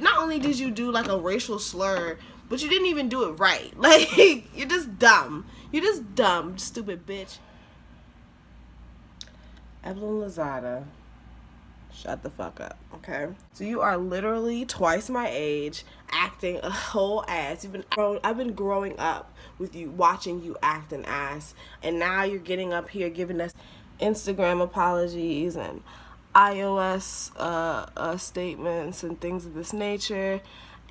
not only did you do like a racial slur, but you didn't even do it right. Like, you're just dumb. You're just dumb, stupid bitch. Evelyn Lozada, shut the fuck up, okay? So you are literally twice my age, acting a whole ass. I've been growing up with you, watching you act an ass, and now you're getting up here giving us Instagram apologies and iOS statements and things of this nature.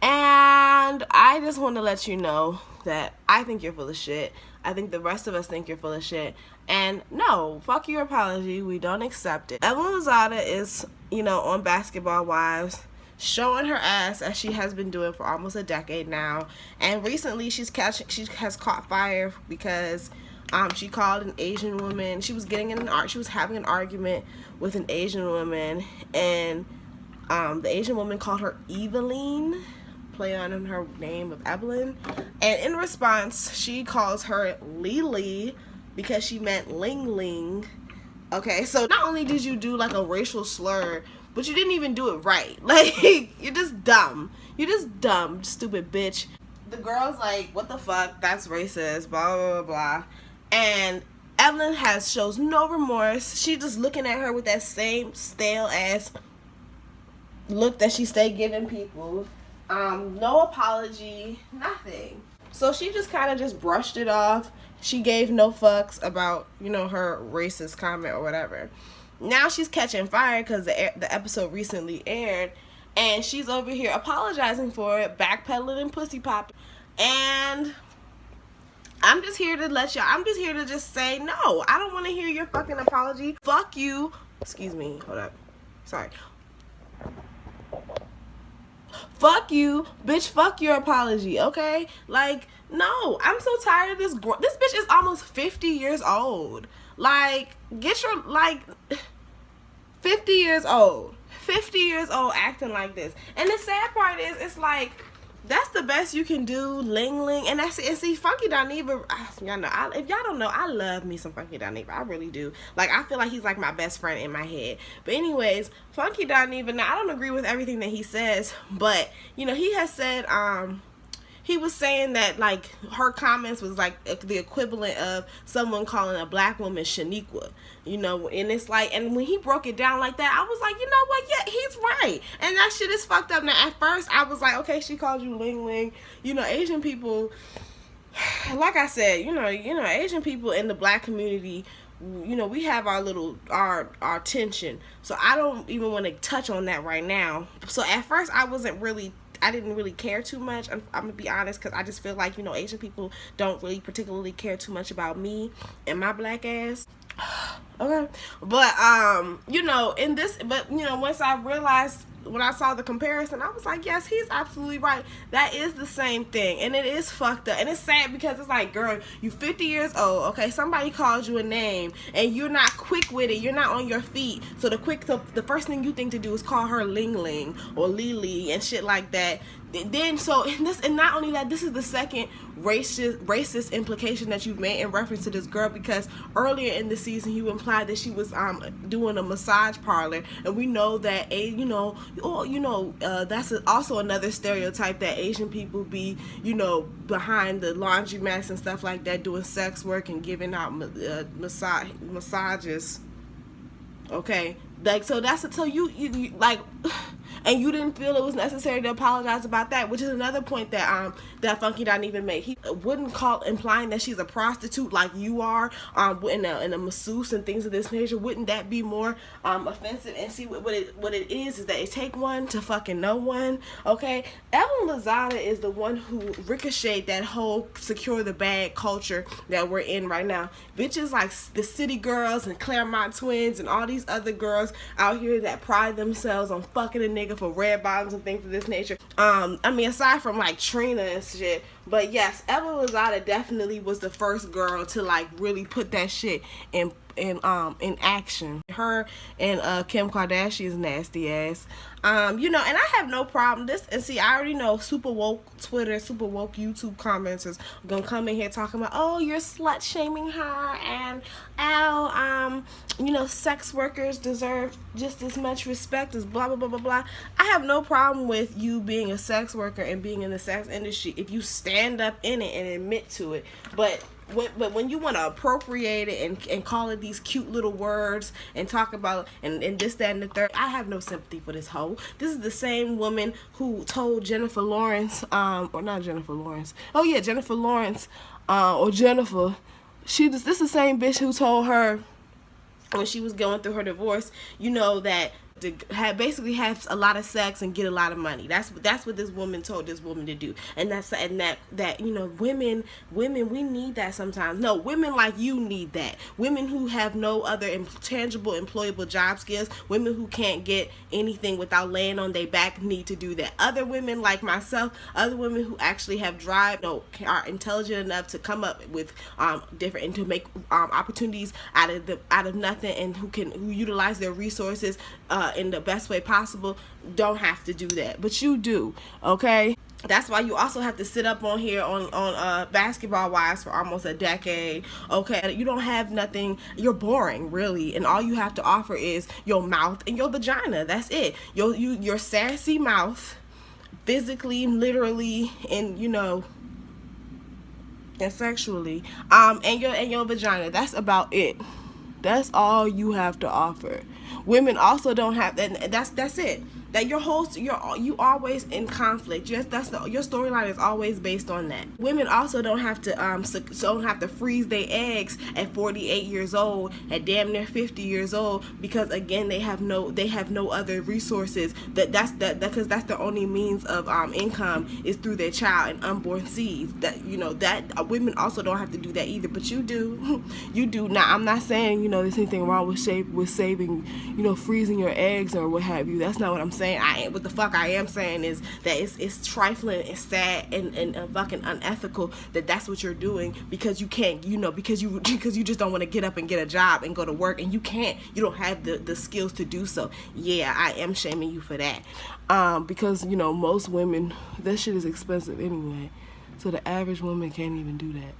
And I just want to let you know that I think you're full of shit. I think the rest of us think you're full of shit. And no, fuck your apology. We don't accept it. Evelyn Lozada is, on Basketball Wives, showing her ass as she has been doing for almost a decade now. And recently she has caught fire because she called an Asian woman. She was having an argument with an Asian woman, and the Asian woman called her Evelyn, play on her name of Evelyn, and in response she calls her Lily because she meant ling ling. Okay, so not only did you do like a racial slur, but you didn't even do it right. Like, you're just dumb. You're just dumb, stupid bitch. The girl's like, what the fuck, that's racist, blah blah blah blah. And Evelyn shows no remorse. She just looking at her with that same stale ass look that she stay giving people. No apology, nothing. So she just kind of just brushed it off. She gave no fucks about, her racist comment or whatever. Now she's catching fire because the episode recently aired, and she's over here apologizing for it, backpedaling and pussy popping. And I'm just here to just say, no, I don't want to hear your fucking apology. Fuck you. Excuse me, hold up. Sorry. Fuck you, bitch, fuck your apology, okay? Like, no, I'm so tired of this. This bitch is almost 50 years old. Like, 50 years old. 50 years old acting like this. And the sad part is, it's like, that's the best you can do, ling ling. And see, Funky Dineva, y'all know, if y'all don't know, I love me some Funky Dineva. I really do. Like, I feel like he's like my best friend in my head. But anyways, Funky Dineva, now I don't agree with everything that he says, but he has said he was saying that, like, her comments was like the equivalent of someone calling a black woman Shaniqua, and it's like, and when he broke it down like that, I was like, you know what, yeah, he's right, and that shit is fucked up. Now, at first, I was like, okay, she called you ling ling, Asian people, like I said, Asian people in the black community, we have our tension, so I don't even want to touch on that right now. So at first, I didn't really care too much. I'm gonna be honest, because I just feel like, Asian people don't really particularly care too much about me and my black ass. Okay. But, once I realized, when I saw the comparison, I was like, yes, he's absolutely right. That is the same thing. And it is fucked up. And it's sad because it's like, girl, you 50 years old, okay? Somebody calls you a name and you're not quick with it. You're not on your feet. So the first thing you think to do is call her Ling Ling or Lily and shit like that. And not only that, this is the second racist implication that you've made in reference to this girl, because earlier in the season you implied that she was doing a massage parlor, and we know that that's also another stereotype, that Asian people be behind the laundromats and stuff like that, doing sex work and giving out massages. Okay, like, so you like, and you didn't feel it was necessary to apologize about that, which is another point that Funky Dineva made. He wouldn't implying that she's a prostitute like you are, and a masseuse and things of this nature. Wouldn't that be more offensive? And see, what it is that it take one to fucking know one. Okay, Evelyn Lozada is the one who ricocheted that whole secure the bag culture that we're in right now. Bitches like the City Girls and Claremont Twins and all these other girls out here that pride themselves on fucking a nigga for red bottoms and things of this nature. Aside from like Trina and shit, but yes, Evelyn Lozada definitely was the first girl to like really put that shit in in action. Her and Kim Kardashian's nasty ass. You know, and I have no problem and see, I already know super woke Twitter, super woke YouTube commenters are gonna come in here talking about, oh, you're slut shaming her, and you know, sex workers deserve just as much respect as blah blah blah blah blah. I have no problem with you being a sex worker and being in the sex industry if you stand up in it and admit to it. But when you want to appropriate it and call it these cute little words and talk about and this, that, and the third, I have no sympathy for this hoe. This is the same woman who told Jennifer Lawrence, or not Jennifer Lawrence. Oh yeah, Jennifer Lawrence, or Jennifer. This is the same bitch who told her when she was going through her divorce, you know, that to basically have a lot of sex and get a lot of money. That's what this woman told this woman to do. And that you know, women we need that sometimes. No, women like you need that. Women who have no other tangible employable job skills, women who can't get anything without laying on their back need to do that. Other women like myself, other women who actually have drive, are intelligent enough to come up with different and to make opportunities out of nothing, and who utilize their resources in the best way possible, don't have to do that, but you do. Okay, that's why you also have to sit up on here on Basketball Wives for almost a decade. Okay, you don't have nothing, you're boring really, and all you have to offer is your mouth and your vagina. That's it. Your sassy mouth, physically, literally, and you know, and sexually, and your vagina. That's about it. That's all you have to offer. Women also don't have that. That's it. That you always in conflict. Your storyline is always based on that. Women also don't have to freeze their eggs at 48 years old, at damn near 50 years old, because again they have no other resources. Because that's their only means of income is through their child and unborn seeds. That, you know, that women also don't have to do that either, but you do. You do. Now I'm not saying, you know, there's anything wrong with saving, you know, freezing your eggs or what have you. That's not what I'm saying. What the fuck I am saying is that it's trifling, it's sad, and fucking unethical that's what you're doing, because you can't, you know, because you just don't want to get up and get a job and go to work, and you don't have the skills to do so. Yeah, I am shaming you for that, because, you know, most women, that shit is expensive anyway, so the average woman can't even do that.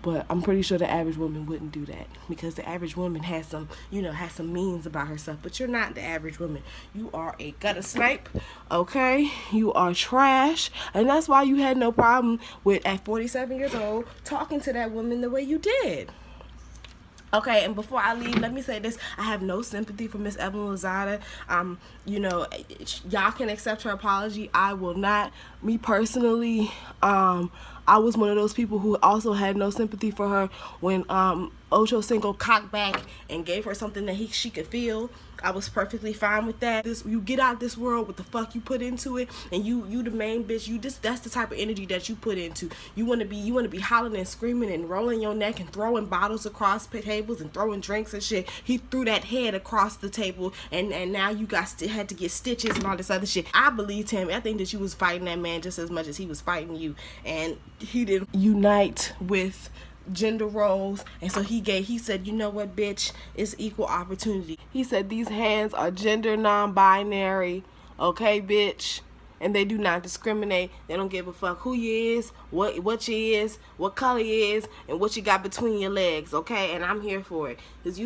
But I'm pretty sure the average woman wouldn't do that, because the average woman has some means about herself. But you're not the average woman. You are a gutter snipe, okay? You are trash. And that's why you had no problem with, at 47 years old, talking to that woman the way you did. Okay, and before I leave, let me say this. I have no sympathy for Miss Evelyn Lozada. You know, y'all can accept her apology. I will not. Me personally, I was one of those people who also had no sympathy for her when Ocho Cinco cocked back and gave her something that she could feel. I was perfectly fine with that. You get out this world, what the fuck you put into it, and you the main bitch. That's the type of energy that you put into. You wanna be hollering and screaming and rolling your neck and throwing bottles across tables and throwing drinks and shit. He threw that head across the table, and now you had to get stitches and all this other shit. I believed him. I think that you was fighting that man just as much as he was fighting you, and he didn't unite with gender roles, and so he said, you know what, bitch, it's equal opportunity. He said these hands are gender non-binary, okay, bitch, and they do not discriminate. They don't give a fuck who you is, what you is, what color you is, and what you got between your legs, okay? And I'm here for it, because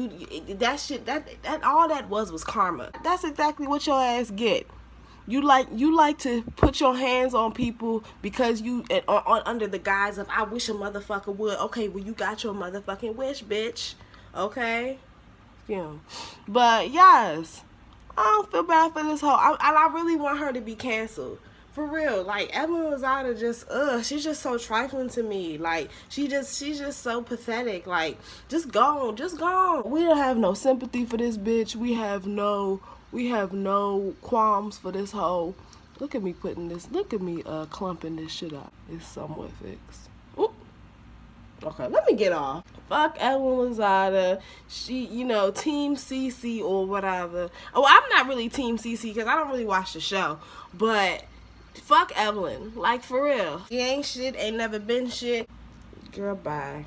that shit, that all that was karma. That's exactly what your ass get. You like to put your hands on people because under the guise of, I wish a motherfucker would. Okay, well, you got your motherfucking wish, bitch. Okay? Yeah. But yes, I don't feel bad for this hoe. I really want her to be canceled. For real. Like, Evelyn Lozada just, she's just so trifling to me. Like, she's just so pathetic. Like, just go on. We don't have no sympathy for this bitch. We have no qualms for this hoe. Look at me clumping this shit up. It's somewhat fixed. Ooh. Okay, let me get off. Fuck Evelyn Lozada. She, you know, Team CC or whatever. Oh, I'm not really Team CC because I don't really watch the show. But fuck Evelyn. Like, for real. She ain't shit, ain't never been shit. Girl, bye.